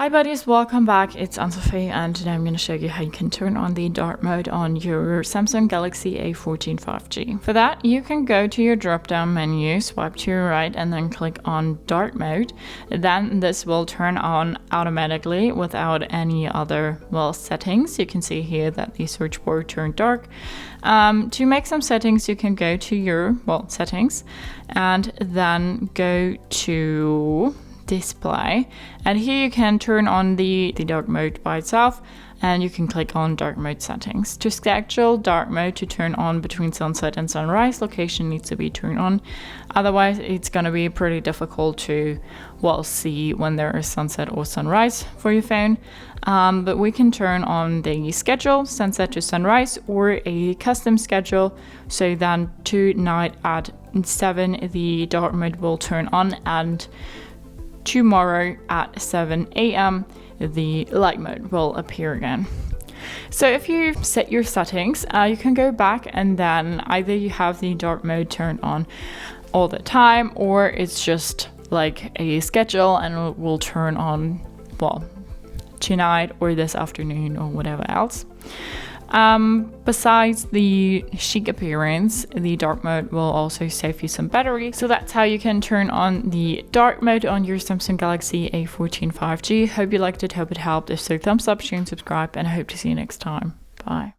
Hi buddies, welcome back. It's Anne-Sophie and today I'm going to show you how you can turn on the dark mode on your Samsung Galaxy A14 5G. For that, you can go to your drop-down menu, swipe to your right and then click on dark mode. Then this will turn on automatically without any other settings. You can see here that the search bar turned dark. To make some settings, you can go to your settings and then go to display, and here you can turn on the dark mode by itself, and you can click on dark mode settings. To schedule dark mode to turn on between sunset and sunrise, location needs to be turned on, otherwise it's going to be pretty difficult to see when there is sunset or sunrise for your phone. But we can turn on the schedule, sunset to sunrise, or a custom schedule, so then tonight at 7 the dark mode will turn on, and tomorrow at 7 a.m. the light mode will appear again. So if you set your settings, you can go back and then either you have the dark mode turned on all the time, or it's just like a schedule and it will turn on tonight or this afternoon or whatever else. Besides the chic appearance, the dark mode will also save you some battery. So that's how you can turn on the dark mode on your Samsung Galaxy A14 5G. Hope you liked it, hope it helped. If so, thumbs up, share and subscribe, and I hope to see you next time. Bye.